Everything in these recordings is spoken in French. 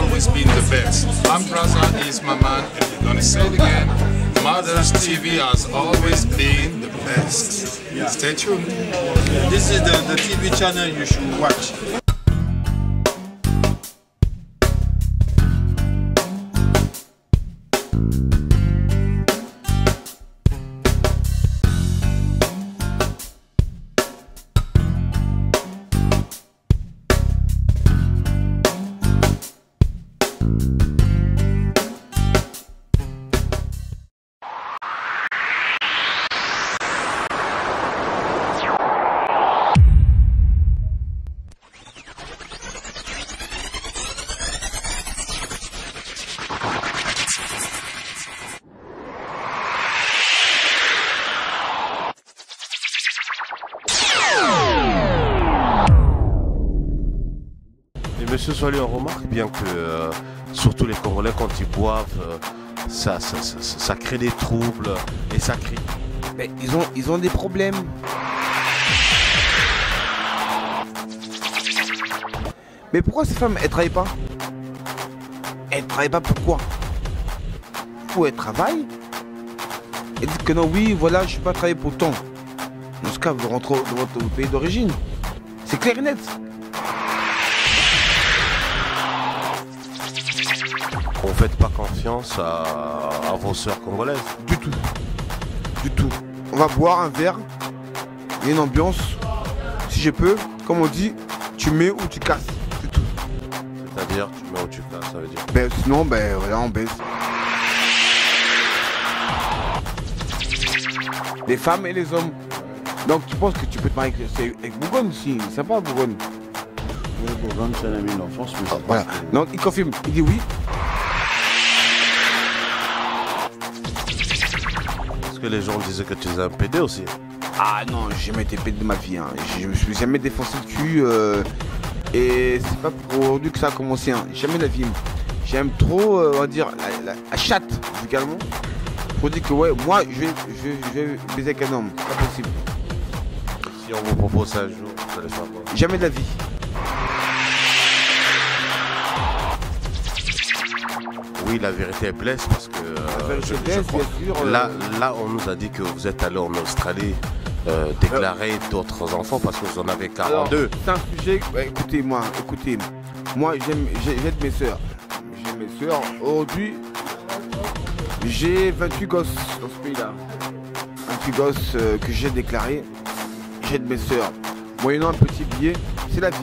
always been the best. I'm Brazza is my man, and we're gonna say it again. Mother's TV has always been the best. Stay tuned. This is the TV channel you should watch. Monsieur Soilé, on remarque bien que, surtout les Congolais, quand ils boivent, ça crée des troubles et ça crie. Mais ils ont des problèmes. Mais pourquoi ces femmes, elles travaillent pas? Elles travaillent pas pourquoi? Faut elles travaillent. Elles disent que non, oui, voilà, je suis pas travailler pour tant. Dans ce cas, vous rentrez dans votre pays d'origine. C'est clair et net. Vous ne faites pas confiance à vos sœurs congolaises? Du tout. Du tout. On va boire un verre. Il y a une ambiance. Si je peux, comme on dit, tu mets ou tu casses. C'est tout. C'est-à-dire, tu mets ou tu casses, ça veut dire? Ben sinon, ben voilà, on baisse. Les femmes et les hommes. Donc tu penses que tu peux te marier avec Bougonne si, c'est pas Bougonne. Oui, Bougonne, c'est un ami d'enfance. Voilà. Donc il confirme, il dit oui. Parce que les gens disaient que tu es un PD aussi. Ah non, j'ai jamais été pédé de ma vie. Hein. Je me suis jamais défoncé le cul. Et c'est pas pour aujourd'hui que ça a commencé. Hein. Jamais de la vie. J'aime trop, on va dire, la chatte, également. Faut dire que ouais, moi, je vais baiser avec un homme. C'est pas possible. Si on vous propose ça un jour, vous allez faire quoi? Jamais de la vie. Oui, la vérité blesse parce que là, on nous a dit que vous êtes allé en Australie déclarer d'autres enfants parce que vous en avez 42. C'est un sujet, écoutez, moi, j'aime mes soeurs. J'aime mes soeurs. Aujourd'hui, j'ai 28 gosses dans ce pays-là. 28 gosses que j'ai déclarés. J'aide mes soeurs. Moyennant un petit billet, c'est la vie.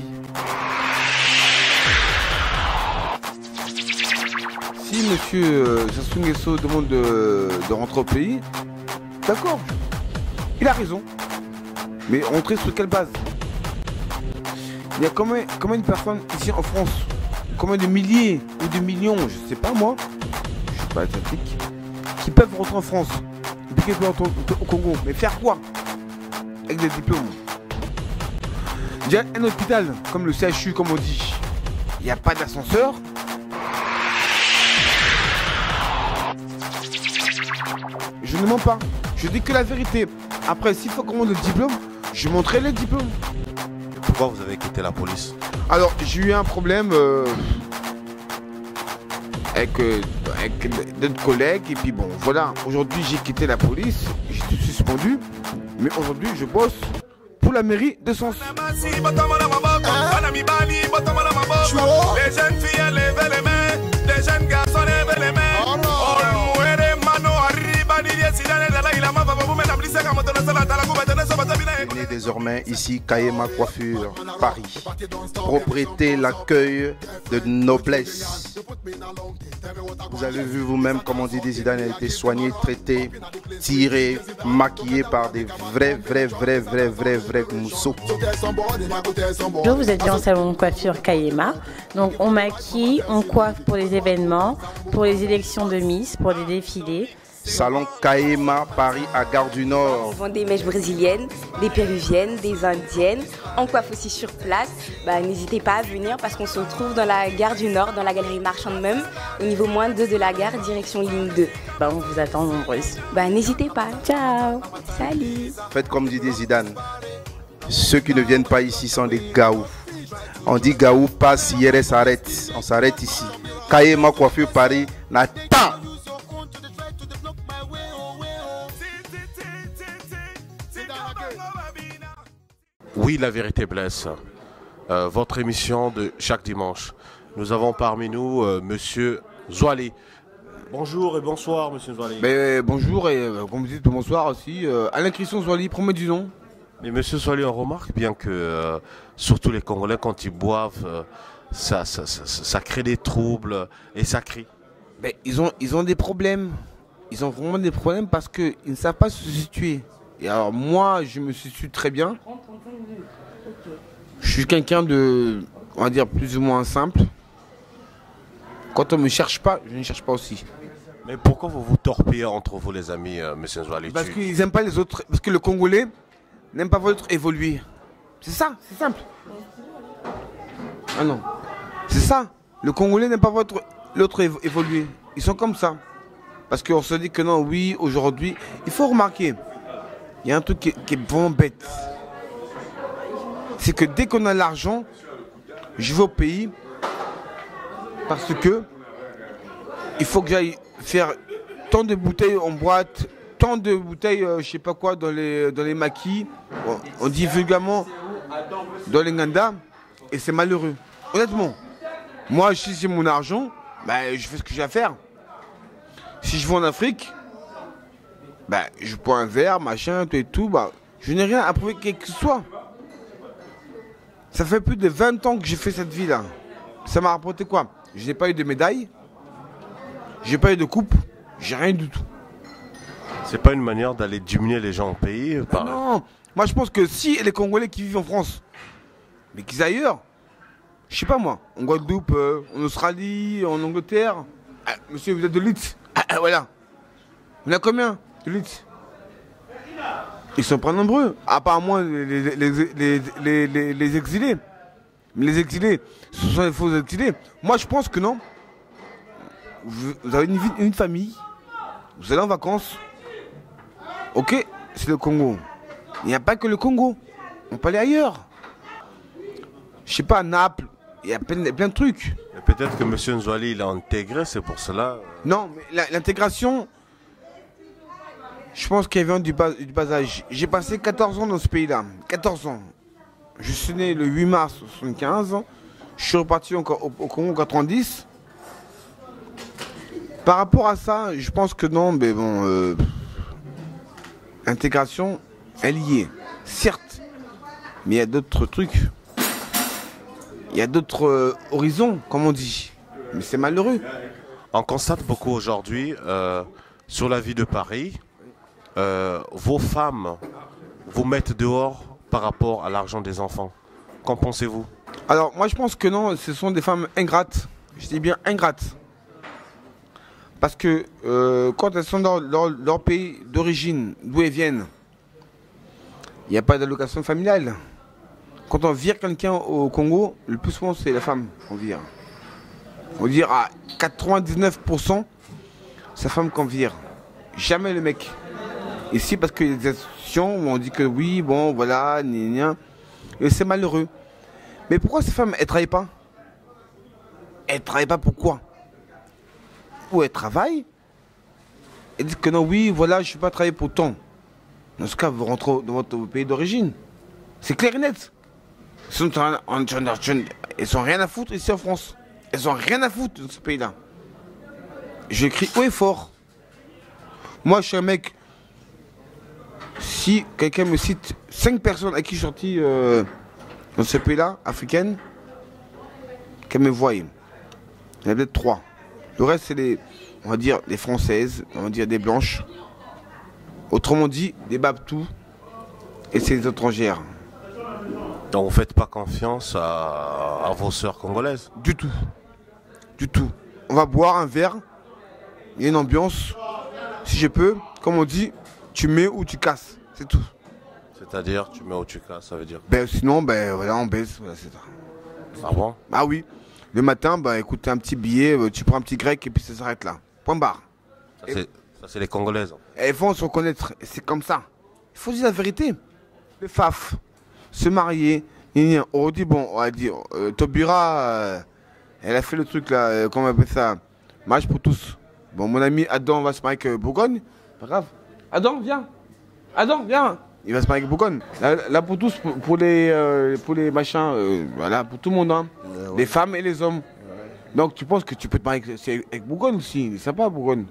Si monsieur Sassou Nguesso demande de rentrer au pays, d'accord, il a raison. Mais rentrer sur quelle base? Il y a combien de personnes ici en France? Combien de milliers ou de millions, je sais pas moi, je suis pas asiatique, qui peuvent rentrer en France, et puis qui peuvent rentrer au Congo. Mais faire quoi? Avec des diplômes. Déjà un hôpital, comme le CHU, comme on dit, il n'y a pas d'ascenseur. Je ne mens pas, je dis que la vérité. Après, s'il faut qu'on montre le diplôme, je montrerai les diplômes. Pourquoi vous avez quitté la police? Alors, j'ai eu un problème avec d'autres collègues. Et puis bon, voilà, aujourd'hui j'ai quitté la police, j'ai été suspendu. Mais aujourd'hui, je bosse pour la mairie de Sens. Les jeunes filles lèvent les mains, les jeunes garçons lèvent les mains. Désormais ici Kayema Coiffure Paris, propriété, l'accueil de noblesse. Vous avez vu vous-même comment Didi Zidane a été soigné, traité, tiré, maquillé par des vrais mousseaux. Bonjour, vous êtes bien au salon de coiffure Kayema. Donc on maquille, on coiffe pour les événements, pour les élections de Miss, pour les défilés. Salon Kayema, Paris, à Gare du Nord. On vend des mèches brésiliennes, des péruviennes, des indiennes. On coiffe aussi sur place. N'hésitez pas à venir parce qu'on se retrouve dans la Gare du Nord, dans la galerie marchande même, au niveau moins 2 de la gare, direction ligne 2. On vous attend nombreuses. N'hésitez pas. Ciao. Salut. Faites comme dit Zidane. Ceux qui ne viennent pas ici sont des gaous. On dit gaou passe, hier s'arrête. On s'arrête ici. Kayema Coiffure Paris n'attend. Oui, la vérité blesse. Votre émission de chaque dimanche. Nous avons parmi nous Monsieur Zouali. Bonjour et bonsoir, Monsieur Zouali. Bonjour et comme vous dites, bonsoir aussi. Alain Christian Zouali, premier du nom. Mais Monsieur Zouali, on remarque bien que surtout les Congolais, quand ils boivent, ça crée des troubles et ça crie. Ils ont des problèmes. Ils ont vraiment des problèmes parce qu'ils ne savent pas se situer. Et alors moi, je me situe très bien. Je suis quelqu'un de, on va dire, plus ou moins simple. Quand on ne me cherche pas, je ne cherche pas aussi. Mais pourquoi vous vous torpillez entre vous, les amis, Monsieur Zouali? Parce qu'ils n'aiment pas les autres. Parce que le Congolais n'aime pas votre évoluer. C'est ça, c'est simple. Ah non. C'est ça. Le Congolais n'aime pas l'autre évoluer. Ils sont comme ça. Parce qu'on se dit que non, oui, aujourd'hui, il faut remarquer, il y a un truc qui est vraiment bête. C'est que dès qu'on a l'argent, je vais au pays parce que il faut que j'aille faire tant de bouteilles en boîte, tant de bouteilles, je sais pas quoi, dans les maquis, on dit vulgairement dans les nganda, et c'est malheureux. Honnêtement, moi, si j'ai mon argent, je fais ce que j'ai à faire. Si je vais en Afrique, je prends un verre, machin, tout et tout, je n'ai rien à prouver quel que ce soit. Ça fait plus de 20 ans que j'ai fait cette vie-là. Ça m'a rapporté quoi? Je n'ai pas eu de médaille, j'ai pas eu de coupe, j'ai rien du tout. C'est pas une manière d'aller diminuer les gens au pays Non, moi je pense que si les Congolais qui vivent en France, mais qu'ils aillent ailleurs, je sais pas moi, en Guadeloupe, en Australie, en Angleterre, monsieur, vous êtes de Leeds. Voilà. Il y en a combien de Leeds? Ils sont pas nombreux, à part moi les exilés. Mais les exilés, ce sont les faux exilés. Moi je pense que non. Vous avez une famille, vous allez en vacances. Ok, c'est le Congo. Il n'y a pas que le Congo. On peut aller ailleurs. Je sais pas, à Naples, il y a plein de trucs. Peut-être que M. Nzouali il a intégré, c'est pour cela. Non, mais l'intégration, je pense qu'elle vient du bas âge. J'ai passé 14 ans dans ce pays-là. 14 ans. Je suis né le 8 mars 1975. Je suis reparti encore au Congo en 90. Par rapport à ça, je pense que non, mais bon, l'intégration, elle y est. Certes, mais il y a d'autres trucs. Il y a d'autres horizons, comme on dit. Mais c'est malheureux. On constate beaucoup aujourd'hui sur la vie de Paris, vos femmes vous mettent dehors par rapport à l'argent des enfants. Qu'en pensez-vous? Alors, moi, je pense que non, ce sont des femmes ingrates. Je dis bien ingrates. Parce que quand elles sont dans leur pays d'origine, d'où elles viennent, il n'y a pas d'allocation familiale. Quand on vire quelqu'un au Congo, le plus souvent c'est la femme qu'on vire. On vire à 99%, c'est la femme qu'on vire. Jamais le mec. Ici, parce qu'il y a des institutions où on dit que oui, bon, voilà, et c'est malheureux. Mais pourquoi ces femmes, elles ne travaillent pas? Elles ne travaillent pas pourquoi? Ou elles travaillent, elles disent que non, oui, voilà, je ne suis pas travailler pour tant. Dans ce cas, vous rentrez dans votre pays d'origine. C'est clair et net. Elles sont rien à foutre ici en France. Elles ont rien à foutre de ce pays-là. Je crie haut et fort. Moi, je suis un mec. Si quelqu'un me cite 5 personnes à qui je suis sorti dans ce pays-là, africaine, qu'elles me voient. Il y en a peut-être 3. Le reste, c'est on va dire, des Françaises, on va dire des Blanches. Autrement dit, des Babtous. Et c'est des étrangères. Donc vous ne faites pas confiance à vos sœurs congolaises? Du tout. Du tout. On va boire un verre. Il y a une ambiance. Si je peux, comme on dit, tu mets ou tu casses. C'est tout. C'est-à-dire, tu mets ou tu casses, ça veut dire? Sinon, voilà, on baisse. Voilà, c'est ça. Ah bon? Ah oui. Le matin, écoute, un petit billet, tu prends un petit grec et puis ça s'arrête là. Point barre. Ça, c'est les Congolaises. Elles vont se reconnaître. C'est comme ça. Il faut dire la vérité. Les FAF, se marier, on dit, bon, on va dire, Tobira, Elle a fait le truc là, comment on appelle ça? Mariage pour tous. Bon, mon ami Adam va se marier avec Bourgogne. Pas grave. Adam, viens. Adam, viens. Il va se marier avec Bourgogne. Là pour tous, pour les machins, voilà, pour tout le monde, hein. Ouais. Les femmes et les hommes. Ouais. Donc tu penses que tu peux te marier avec Bourgogne aussi? Il est sympa, Bourgogne.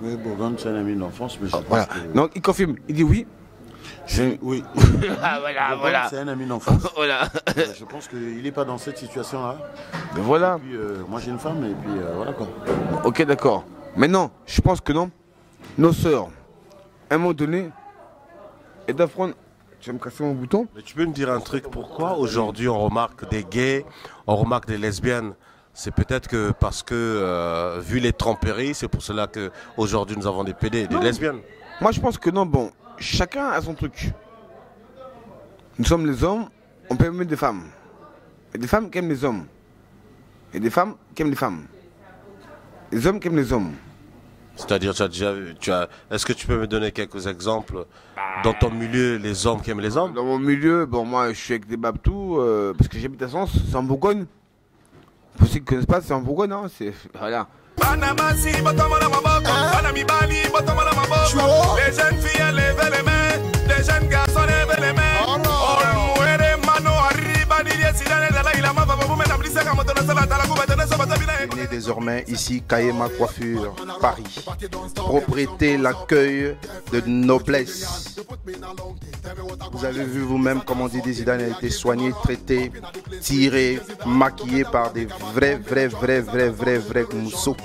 Oui, Bourgogne, c'est un ami d'enfance, mais je pense voilà. que... Donc il confirme, il dit oui. Oui. Ah, voilà. C'est un ami d'enfance. Voilà. Je pense qu'il n'est pas dans cette situation-là. Ben voilà. Et puis, moi j'ai une femme et puis voilà quoi. Ok, d'accord. Maintenant, je pense que non. Nos sœurs, à un moment donné, elles doivent prendre... Tu vas me casser mon bouton? Mais tu peux me dire un truc, pourquoi aujourd'hui on remarque des gays, on remarque des lesbiennes? C'est peut-être que parce que, vu les tromperies, c'est pour cela qu'aujourd'hui nous avons des PD, des lesbiennes. Moi je pense que non, bon, chacun a son truc. Nous sommes les hommes, on peut aimer des femmes. Il y a des femmes qui aiment les hommes. Il y a des femmes qui aiment les femmes. Les hommes qui aiment les hommes. C'est-à-dire, est-ce que tu peux me donner quelques exemples dans ton milieu, les hommes qui aiment les hommes? Dans mon milieu, bon, moi je suis avec des babtous, parce que j'habite à Sens, c'est en Bourgogne. Pour ceux qui ne connaissent pas, c'est en Bourgogne, hein, c'est... Voilà. Les jeunes filles lèvent les mains, les jeunes garçons lèvent les mains. Né désormais ici Kayema Coiffure, Paris. Propriété, l'accueil de noblesse. Vous avez vu vous-même comment Didi Zidane a été soigné, traité, tiré, maquillé par des vrais mousseaux.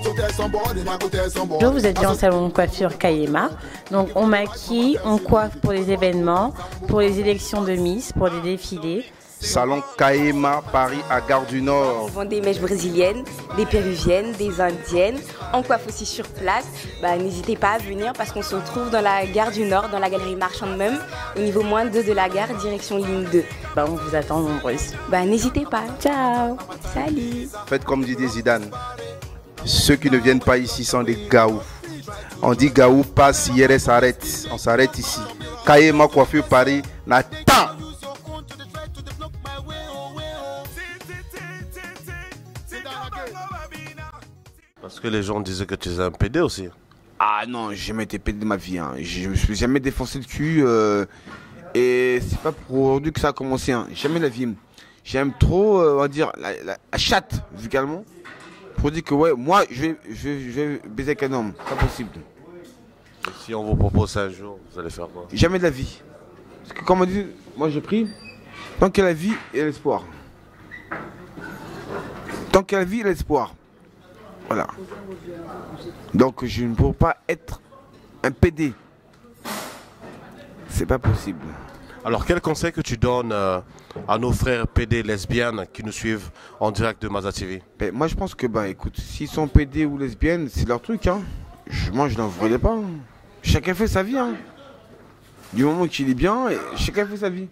Vous êtes bien en salon de coiffure Kayema. Donc on maquille, on coiffe pour les événements, pour les élections de Miss, pour les défilés. Salon Kayema, Paris, à Gare du Nord. On vend des mèches brésiliennes, des péruviennes, des indiennes. On coiffe aussi sur place. N'hésitez pas à venir parce qu'on se retrouve dans la Gare du Nord, dans la galerie marchande même, au niveau moins 2 de la gare, direction ligne 2. On vous attend nombreuses. N'hésitez pas. Ciao. Salut. Faites comme dit Zidane. Ceux qui ne viennent pas ici sont des gaou. On dit gaou passe, hier s'arrête. On s'arrête ici. Kayema Coiffure, Paris, n'attend. Parce que les gens disaient que tu es un PD aussi. Ah non, j'ai jamais été pédé de ma vie. Hein. Je me suis jamais défoncé le cul. Et c'est pas pour aujourd'hui que ça a commencé. Hein. Jamais la vie. J'aime trop, on va dire, la chatte, vulgairement. Pour dire que ouais, moi, je vais baiser avec un homme. Pas possible. Et si on vous propose ça un jour, vous allez faire quoi? Jamais de la vie. Parce que comme on dit, moi j'ai pris, tant qu'il y a la vie, il y a l'espoir. Tant qu'il y a la vie, il y a l'espoir. Voilà. Donc je ne peux pas être un PD. C'est pas possible. Alors quel conseil que tu donnes à nos frères PD lesbiennes qui nous suivent en direct de Maza TV? Moi je pense que écoute, s'ils sont PD ou lesbiennes, c'est leur truc. Hein. Moi je n'en voudrais pas. Hein. Chacun fait sa vie. Hein. Du moment qu'il est bien, chacun fait sa vie.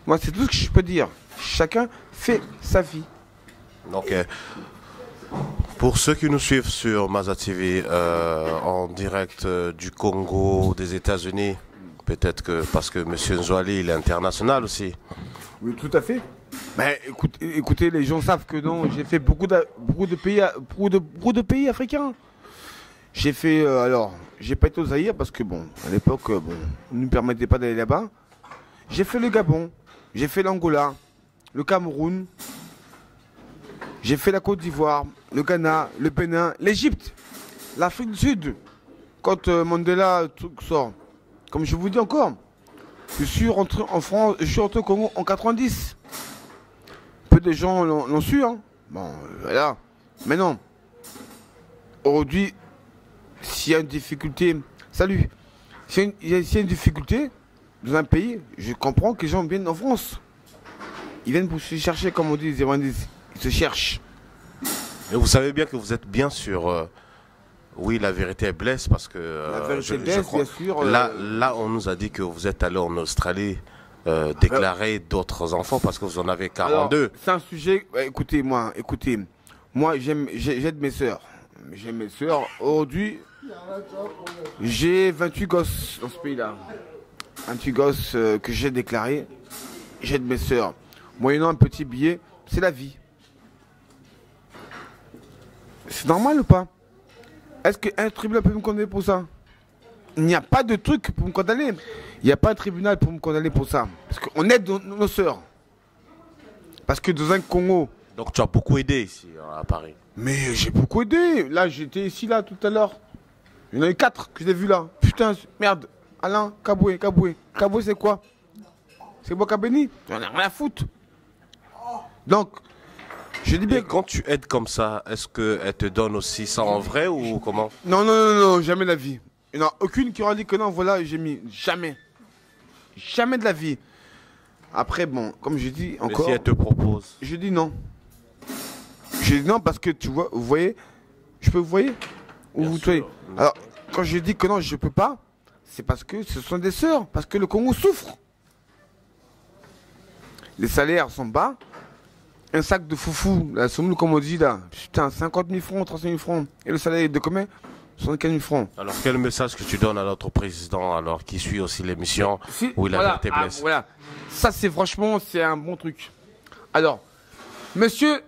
Moi c'est tout ce que je peux dire. Chacun fait sa vie. Donc pour ceux qui nous suivent sur Maza TV en direct du Congo, des États-Unis, peut-être que parce que M. Nzouali il est international aussi. Oui, tout à fait. Mais écoutez, les gens savent que non, j'ai fait beaucoup de pays africains. J'ai fait j'ai pas été au Zaïre parce que à l'époque on ne nous permettait pas d'aller là-bas. J'ai fait le Gabon, j'ai fait l'Angola, le Cameroun. J'ai fait la Côte d'Ivoire, le Ghana, le Bénin, l'Égypte, l'Afrique du Sud. Quand Mandela sort, comme je vous dis encore, je suis rentré en France, je suis rentré au Congo en 90. Peu de gens l'ont su, hein. Voilà. Mais non. Aujourd'hui, s'il y a une difficulté, s'il y a une difficulté dans un pays, je comprends que les gens viennent en France. Ils viennent pour se chercher, comme on dit, les évangélistes. Ils se cherchent. Et vous savez bien que vous êtes bien sûr. Oui, la vérité blesse parce que. La vérité blesse, bien sûr. Là, on nous a dit que vous êtes allé en Australie déclarer d'autres enfants parce que vous en avez 42. C'est un sujet. Écoutez, moi, j'aide mes sœurs. J'aime mes sœurs. Aujourd'hui, j'ai 28 gosses dans ce pays-là. 28 gosses que j'ai déclarés. J'aide mes sœurs. Moyennant un petit billet, c'est la vie. C'est normal ou pas? Est-ce qu'un tribunal peut me condamner pour ça? Il n'y a pas de truc pour me condamner. Il n'y a pas un tribunal pour me condamner pour ça. Parce qu'on aide nos sœurs. Parce que dans un Congo... Donc tu as beaucoup aidé ici à Paris. Mais j'ai beaucoup aidé. Là, j'étais ici, là, tout à l'heure. Il y en a eu 4 que j'ai vu là. Putain, merde. Alain, Kaboué. Kaboué, c'est quoi? C'est Bokabeni? J'en ai rien à foutre. Donc, je dis bien... Et quand tu aides comme ça, est-ce qu'elle te donne aussi ça en vrai ou comment? Non, jamais de la vie. Il n'y en a aucune qui aura dit que non, voilà, j'ai mis. Jamais. Jamais de la vie. Après, bon, comme je dis encore... Mais si elle te propose? Je dis non. Je dis non parce que, tu vois, vous voyez, je peux vous voyez ou vous voyez. Alors, quand je dis que non, je ne peux pas, c'est parce que ce sont des sœurs, parce que le Congo souffre. Les salaires sont bas. Un sac de foufou, la somme, comme on dit là, putain, 50 000 francs, 35 000 francs. Et le salaire est de combien? 75 000 francs. Alors, quel message que tu donnes à notre président, alors, qui suit aussi l'émission, où il a été blessé? Voilà, ça c'est franchement, c'est un bon truc. Alors, monsieur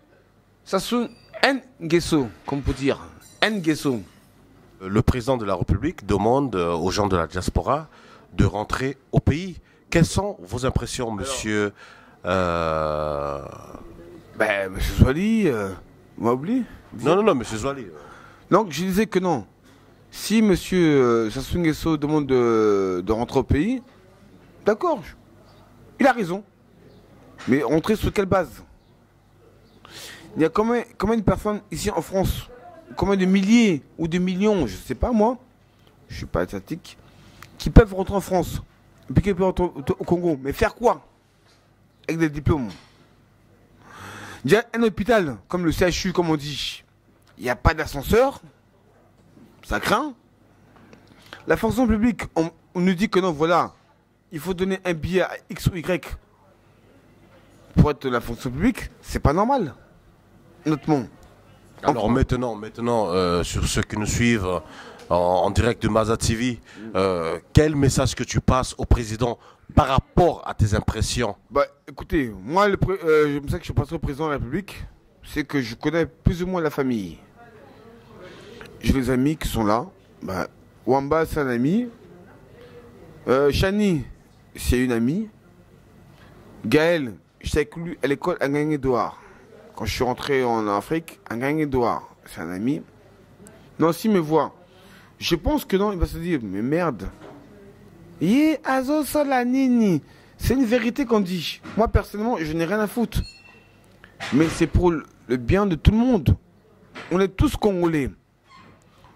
Sassou Nguesso, comme on peut dire, Nguesso. Le président de la République demande aux gens de la diaspora de rentrer au pays. Quelles sont vos impressions, monsieur? Monsieur Zouali, vous m'avez oublié? Non, monsieur Zouali. Donc, je disais que non. Si monsieur Sassou Nguesso demande de rentrer au pays, d'accord, il a raison. Mais rentrer sur quelle base? Il y a combien de personnes ici en France? Combien de milliers ou de millions, je ne sais pas moi, je ne suis pas statistique, qui peuvent rentrer en France, et puis qui peuvent rentrer au Congo. Mais faire quoi? Avec des diplômes. Déjà, un hôpital, comme le CHU, comme on dit, il n'y a pas d'ascenseur, ça craint. La fonction publique, on nous dit que non, voilà, il faut donner un billet à X ou Y pour être la fonction publique, c'est pas normal. Honnêtement. Alors maintenant, sur ceux qui nous suivent en direct de Maza TV, quel message que tu passes au président par rapport à tes impressions? Écoutez, moi, je me sais que je passerai au président de la République, c'est que je connais plus ou moins la famille. J'ai des amis qui sont là. Wamba, c'est un ami. Chani, c'est une amie. Gaël, j'étais avec lui à l'école à Ngagne-Douar. Quand je suis rentré en Afrique, à Ngagne-Douar, c'est un ami. Non, s'il me voit, je pense que non, il va se dire, mais merde. Yé, Azo Salanini. C'est une vérité qu'on dit. Moi, personnellement, je n'ai rien à foutre. Mais c'est pour le bien de tout le monde. On est tous Congolais.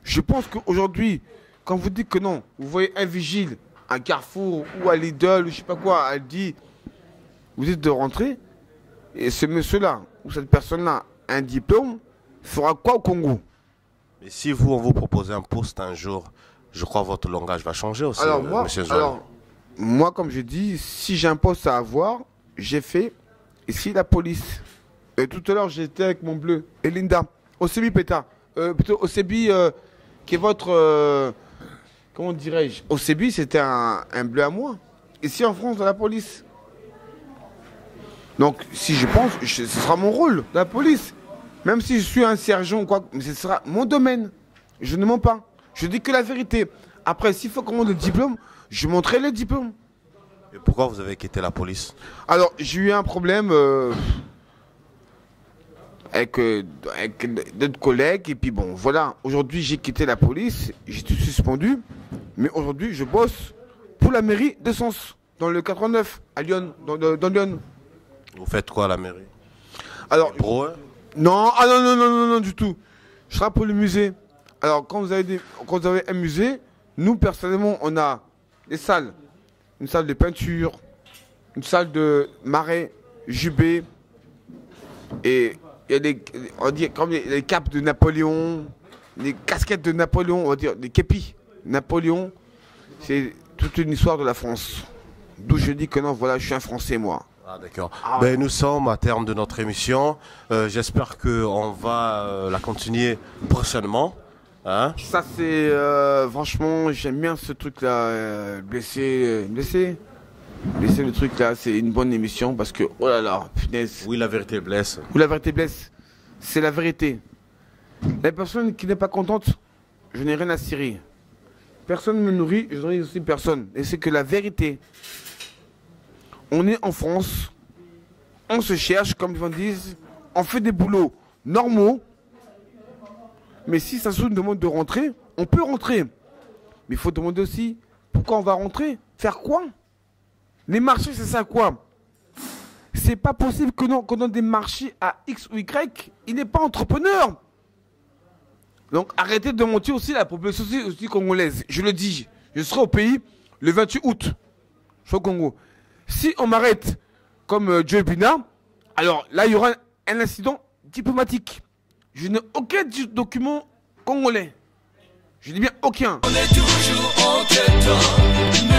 Je pense qu'aujourd'hui, quand vous dites que non, vous voyez un vigile, à Carrefour ou à Lidl, ou je sais pas quoi, elle dit, vous dites de rentrer, et ce monsieur-là, ou cette personne-là, un diplôme, fera quoi au Congo? Mais si on vous propose un poste un jour, je crois que votre langage va changer aussi, monsieur Zouali. Moi, comme je dis, si j'ai un poste à avoir, j'ai fait ici la police. Et tout à l'heure, j'étais avec mon bleu, et Linda, Osebi Peta, plutôt Osebi, qui est votre, comment dirais-je, Osebi, c'était un bleu à moi, ici en France, dans la police. Donc, si je pense, ce sera mon rôle, dans la police. Même si je suis un sergent ou quoi, mais ce sera mon domaine. Je ne mens pas. Je dis que la vérité. Après, s'il faut qu'on montre le diplôme, je montrerai le diplôme. Et pourquoi vous avez quitté la police? Alors, j'ai eu un problème avec d'autres collègues. Et puis bon, voilà. Aujourd'hui, j'ai quitté la police. J'ai tout suspendu. Mais aujourd'hui, je bosse pour la mairie de Sens, dans le 89, à Lyon, dans Lyon. Vous faites quoi à la mairie? Alors, non, non, du tout. Je travaille pour le musée. Alors, quand vous avez un musée, nous, personnellement, on a des salles. Une salle de peinture, une salle de marais, jubé. Et il y a les capes de Napoléon, les casquettes de Napoléon, on va dire, des képis. Napoléon, c'est toute une histoire de la France. D'où je dis que non, voilà, je suis un Français, moi. Ah, d'accord. Nous sommes à terme de notre émission. J'espère qu'on va la continuer prochainement. Hein? Ça, c'est... franchement, j'aime bien ce truc-là. Blessé le truc-là, c'est une bonne émission parce que... Oh là là, punaise. Oui, la vérité blesse. Oui, la vérité blesse. C'est la vérité. La personne qui n'est pas contente, je n'ai rien à cirer. Personne ne me nourrit, je nourris aussi personne. Et c'est que la vérité, on est en France, on se cherche, comme ils disent, on fait des boulots normaux. Mais si ça nous demande de rentrer, on peut rentrer. Mais il faut demander aussi pourquoi on va rentrer. Faire quoi? Les marchés, c'est ça quoi? C'est pas possible que qu'on donne des marchés à X ou Y. Il n'est pas entrepreneur. Donc arrêtez de mentir aussi la population aussi congolaise. Je le dis, je serai au pays le 28 août. Je suis au Congo. Si on m'arrête comme Joe Bina, alors là il y aura un incident diplomatique. Je n'ai aucun document congolais. Je dis bien aucun. On est toujours en tête.